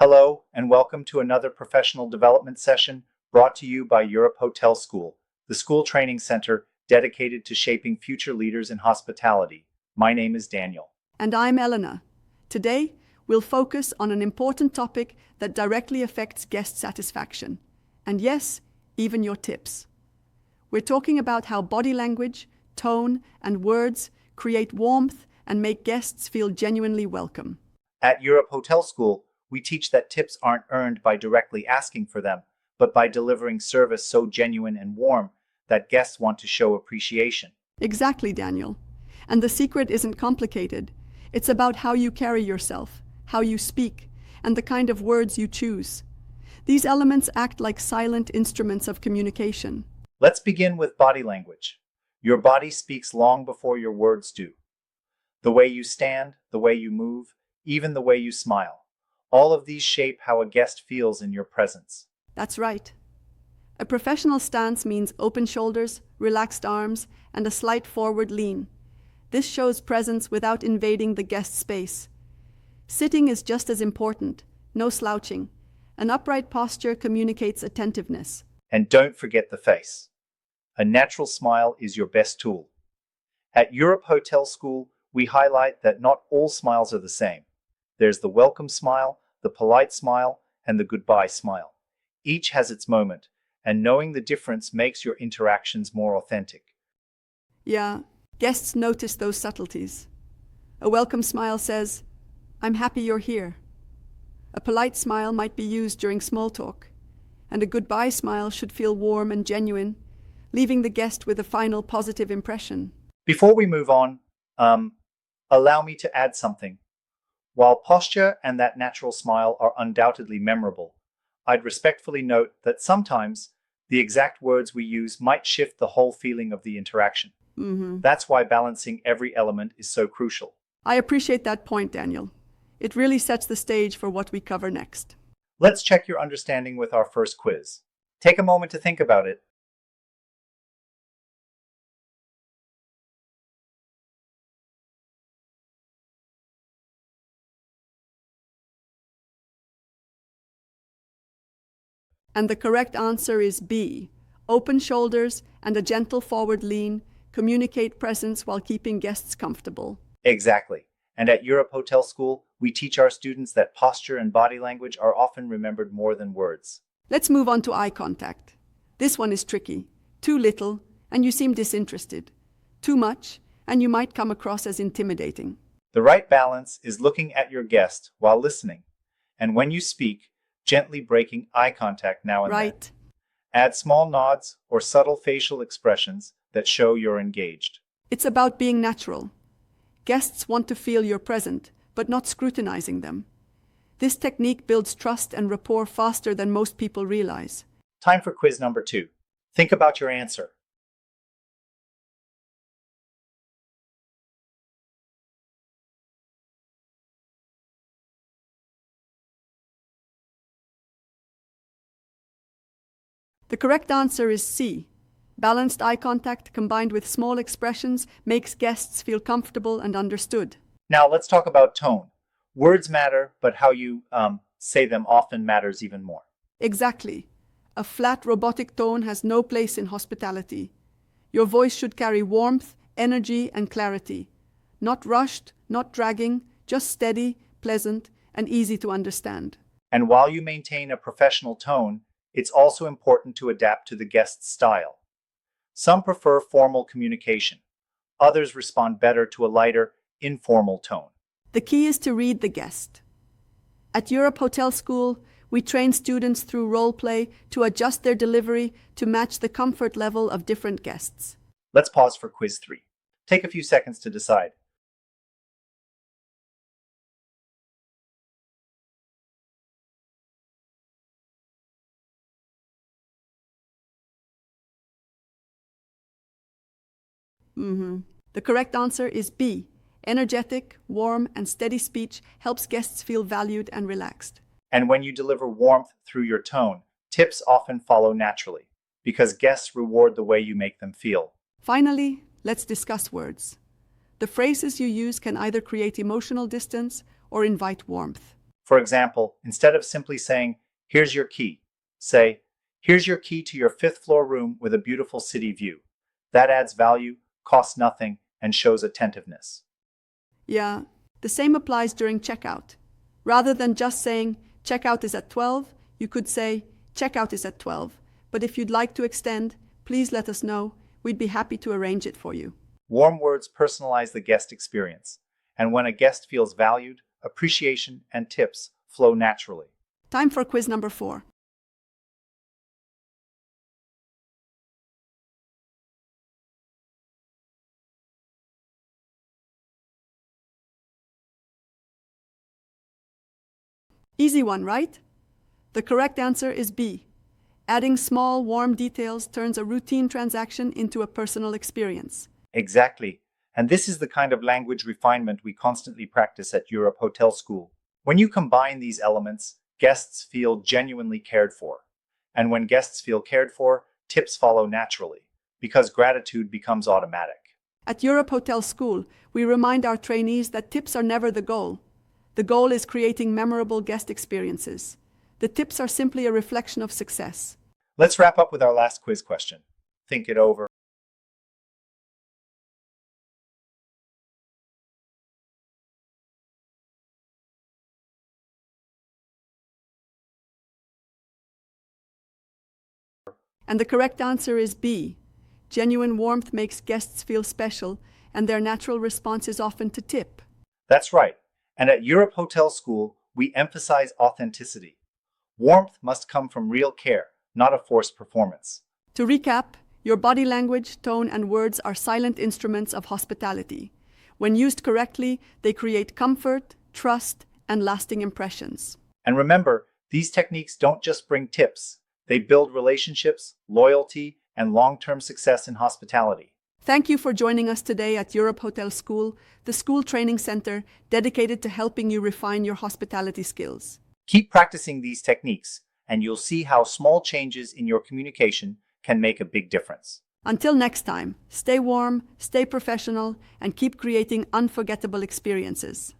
Hello, and welcome to another professional development session brought to you by Europe Hotel School, the school training center dedicated to shaping future leaders in hospitality. My name is Daniel. And I'm Elena. Today, we'll focus on an important topic that directly affects guest satisfaction. And yes, even your tips. We're talking about how body language, tone, and words create warmth and make guests feel genuinely welcome. At Europe Hotel School, we teach that tips aren't earned by directly asking for them, but by delivering service so genuine and warm that guests want to show appreciation. Exactly, Daniel. And the secret isn't complicated. It's about how you carry yourself, how you speak, and the kind of words you choose. These elements act like silent instruments of communication. Let's begin with body language. Your body speaks long before your words do. The way you stand, the way you move, even the way you smile. All of these shape how a guest feels in your presence. That's right. A professional stance means open shoulders, relaxed arms, and a slight forward lean. This shows presence without invading the guest's space. Sitting is just as important, no slouching. An upright posture communicates attentiveness. And don't forget the face. A natural smile is your best tool. At Europe Hotel School, we highlight that not all smiles are the same. There's the welcome smile, the polite smile, and the goodbye smile. Each has its moment, and knowing the difference makes your interactions more authentic. Yeah, guests notice those subtleties. A welcome smile says, "I'm happy you're here." A polite smile might be used during small talk, and a goodbye smile should feel warm and genuine, leaving the guest with a final positive impression. Before we move on, allow me to add something. While posture and that natural smile are undoubtedly memorable, I'd respectfully note that sometimes the exact words we use might shift the whole feeling of the interaction. That's why balancing every element is so crucial. I appreciate that point, Daniel. It really sets the stage for what we cover next. Let's check your understanding with our first quiz. Take a moment to think about it. And the correct answer is B. Open shoulders and a gentle forward lean communicate presence while keeping guests comfortable. Exactly. And at Europe Hotel School, we teach our students that posture and body language are often remembered more than words. Let's move on to eye contact. This one is tricky. Too little, and you seem disinterested. Too much, and you might come across as intimidating. The right balance is looking at your guest while listening. And when you speak, gently breaking eye contact now and then. Right. Add small nods or subtle facial expressions that show you're engaged. It's about being natural. Guests want to feel you're present, but not scrutinizing them. This technique builds trust and rapport faster than most people realize. Time for quiz number 2. Think about your answer. The correct answer is C. Balanced eye contact combined with small expressions makes guests feel comfortable and understood. Now let's talk about tone. Words matter, but how you say them often matters even more. Exactly. A flat robotic tone has no place in hospitality. Your voice should carry warmth, energy, and clarity. Not rushed, not dragging, just steady, pleasant, and easy to understand. And while you maintain a professional tone, it's also important to adapt to the guest's style. Some prefer formal communication. Others respond better to a lighter, informal tone. The key is to read the guest. At Europe Hotel School, we train students through role play to adjust their delivery to match the comfort level of different guests. Let's pause for quiz 3. Take a few seconds to decide. The correct answer is B. Energetic, warm, and steady speech helps guests feel valued and relaxed. And when you deliver warmth through your tone, tips often follow naturally, because guests reward the way you make them feel. Finally, let's discuss words. The phrases you use can either create emotional distance or invite warmth. For example, instead of simply saying, "Here's your key," say, "Here's your key to your fifth floor room with a beautiful city view." That adds value, costs nothing, and shows attentiveness. Yeah, the same applies during checkout. Rather than just saying, checkout is at 12, you could say, checkout is at 12, but if you'd like to extend, please let us know. We'd be happy to arrange it for you. Warm words personalize the guest experience, and when a guest feels valued, appreciation and tips flow naturally. Time for quiz number 4. Easy one, right? The correct answer is B. Adding small, warm details turns a routine transaction into a personal experience. Exactly. And this is the kind of language refinement we constantly practice at Europe Hotel School. When you combine these elements, guests feel genuinely cared for. And when guests feel cared for, tips follow naturally, because gratitude becomes automatic. At Europe Hotel School, we remind our trainees that tips are never the goal. The goal is creating memorable guest experiences. The tips are simply a reflection of success. Let's wrap up with our last quiz question. Think it over. And the correct answer is B. Genuine warmth makes guests feel special, and their natural response is often to tip. That's right. And at Europe Hotel School, we emphasize authenticity. Warmth must come from real care, not a forced performance. To recap, your body language, tone, and words are silent instruments of hospitality. When used correctly, they create comfort, trust, and lasting impressions. And remember, these techniques don't just bring tips, they build relationships, loyalty, and long-term success in hospitality. Thank you for joining us today at Europe Hotel School, the school training center dedicated to helping you refine your hospitality skills. Keep practicing these techniques, and you'll see how small changes in your communication can make a big difference. Until next time, stay warm, stay professional, and keep creating unforgettable experiences.